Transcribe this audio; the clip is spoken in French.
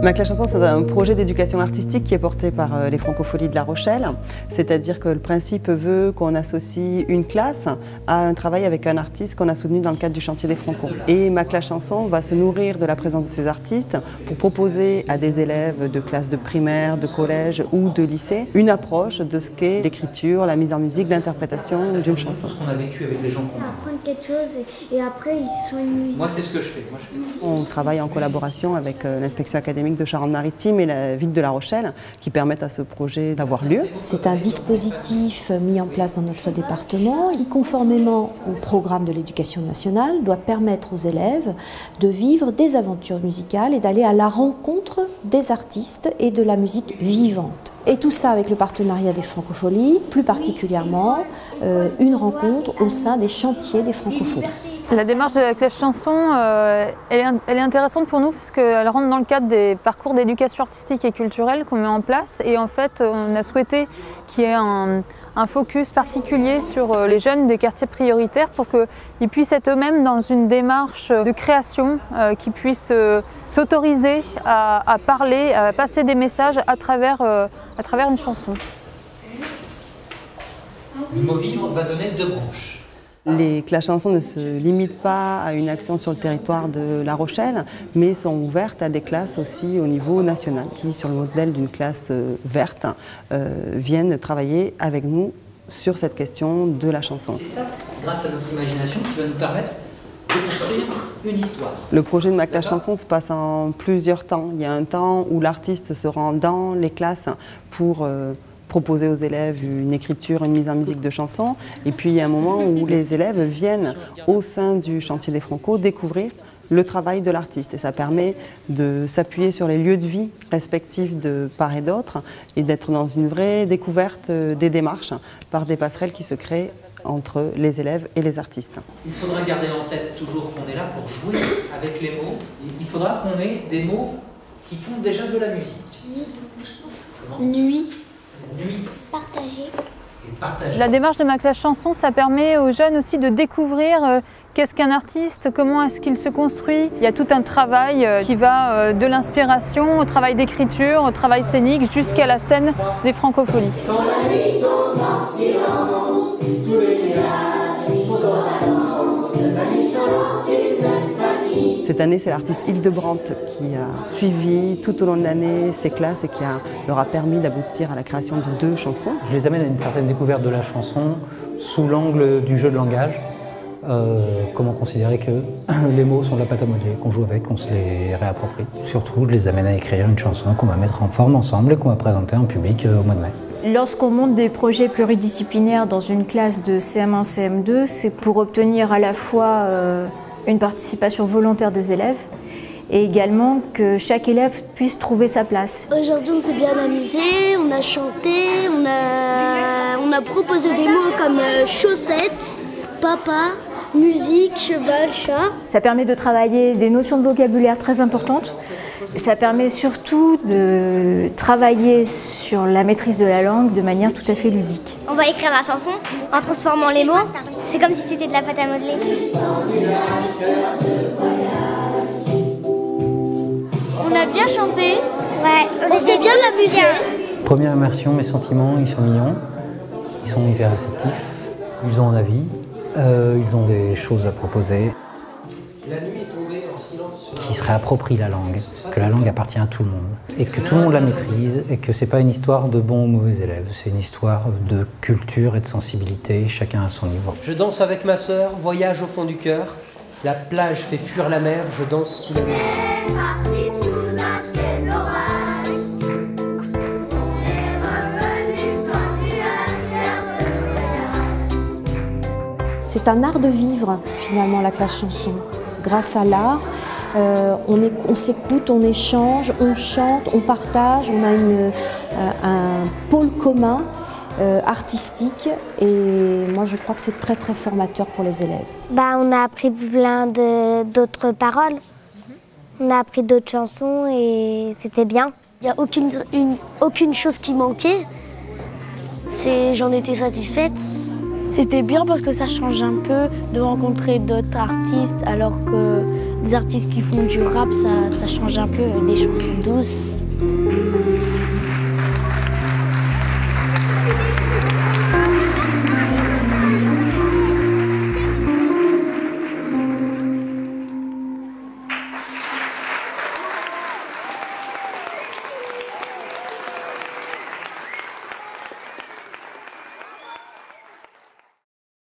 Mac la chanson, c'est un projet d'éducation artistique qui est porté par les Francopholies de La Rochelle. C'est-à-dire que le principe veut qu'on associe une classe à un travail avec un artiste qu'on a soutenu dans le cadre du chantier des Franco. Et Mac la chanson va se nourrir de la présence de ces artistes pour proposer à des élèves de classes de primaire, de collège ou de lycée une approche de ce qu'est l'écriture, la mise en musique, l'interprétation d'une chanson. Ce qu'on a vécu avec les gens qu'on apprendre quelque chose et après ils sont une musique. Moi c'est ce que je fais. On travaille en collaboration avec l'inspection académique de Charente-Maritime et la ville de La Rochelle qui permettent à ce projet d'avoir lieu. C'est un dispositif mis en place dans notre département qui, conformément au programme de l'éducation nationale, doit permettre aux élèves de vivre des aventures musicales et d'aller à la rencontre des artistes et de la musique vivante. Et tout ça avec le partenariat des Francopholies, plus particulièrement une rencontre au sein des chantiers des Francopholies. La démarche de la classe chanson, elle est intéressante pour nous parce qu'elle rentre dans le cadre des parcours d'éducation artistique et culturelle qu'on met en place. Et en fait, on a souhaité qu'il y ait un focus particulier sur les jeunes des quartiers prioritaires pour qu'ils puissent être eux-mêmes dans une démarche de création, qu'ils puissent s'autoriser à parler, à passer des messages à travers une chanson. Le mot vivre va donner 2 branches. Les classes chansons ne se limitent pas à une action sur le territoire de La Rochelle, mais sont ouvertes à des classes aussi au niveau national, qui, sur le modèle d'une classe verte, viennent travailler avec nous sur cette question de la chanson. C'est ça, grâce à notre imagination, qui va nous permettre de construire une histoire. Le projet de Mac la chanson se passe en plusieurs temps. Il y a un temps où l'artiste se rend dans les classes pour proposer aux élèves une écriture, une mise en musique de chansons. Et puis il y a un moment où les élèves viennent au sein du chantier des Franco découvrir le travail de l'artiste. Et ça permet de s'appuyer sur les lieux de vie respectifs de part et d'autre et d'être dans une vraie découverte des démarches par des passerelles qui se créent entre les élèves et les artistes. Il faudra garder en tête toujours qu'on est là pour jouer avec les mots. Il faudra qu'on ait des mots qui font déjà de la musique. Nuit. Nuit. Partager. Et partager. La démarche de Mac la chanson, ça permet aux jeunes aussi de découvrir qu'est-ce qu'un artiste, comment est-ce qu'il se construit. Il y a tout un travail qui va de l'inspiration au travail d'écriture, au travail scénique, jusqu'à la scène des Francopholies. Quand la nuit tombe en silence, tous les nuages sont en avance, la nuit sans une famille. Cette année, c'est l'artiste Hildebrandt qui a suivi tout au long de l'année ces classes et qui leur a permis d'aboutir à la création de 2 chansons. Je les amène à une certaine découverte de la chanson sous l'angle du jeu de langage. Comment considérer que les mots sont de la pâte à modeler, qu'on joue avec, qu'on se les réapproprie. Surtout, je les amène à écrire une chanson qu'on va mettre en forme ensemble et qu'on va présenter en public au mois de mai. Lorsqu'on monte des projets pluridisciplinaires dans une classe de CM1, CM2, c'est pour obtenir à la fois une participation volontaire des élèves et également que chaque élève puisse trouver sa place. Aujourd'hui, on s'est bien amusé, on a chanté, on a proposé des mots comme chaussettes, papa, musique, cheval, chat. Ça permet de travailler des notions de vocabulaire très importantes. Ça permet surtout de travailler sur la maîtrise de la langue de manière tout à fait ludique. On va écrire la chanson en transformant les mots. C'est comme si c'était de la pâte à modeler. On a bien chanté. Ouais, on s'est bien amusé. Première immersion, mes sentiments, ils sont mignons, ils sont hyper réceptifs, ils ont un avis, ils ont des choses à proposer. La nuit est tombée en silence. Qui se réapproprient la langue, que la langue appartient à tout le monde, et que tout le monde la maîtrise, et que c'est pas une histoire de bons ou mauvais élèves, c'est une histoire de culture et de sensibilité, chacun à son niveau. Je danse avec ma sœur, voyage au fond du cœur. La plage fait fuir la mer, je danse sous la mer. C'est un art de vivre, finalement, la classe chanson. Grâce à l'art, on s'écoute, on échange, on chante, on partage, on a un pôle commun artistique et moi je crois que c'est très très formateur pour les élèves. On a appris plein d'autres paroles, on a appris d'autres chansons et c'était bien. Il n'y a aucune chose qui manquait, j'en étais satisfaite. C'était bien parce que ça change un peu de rencontrer d'autres artistes alors que des artistes qui font du rap, ça change un peu des chansons douces.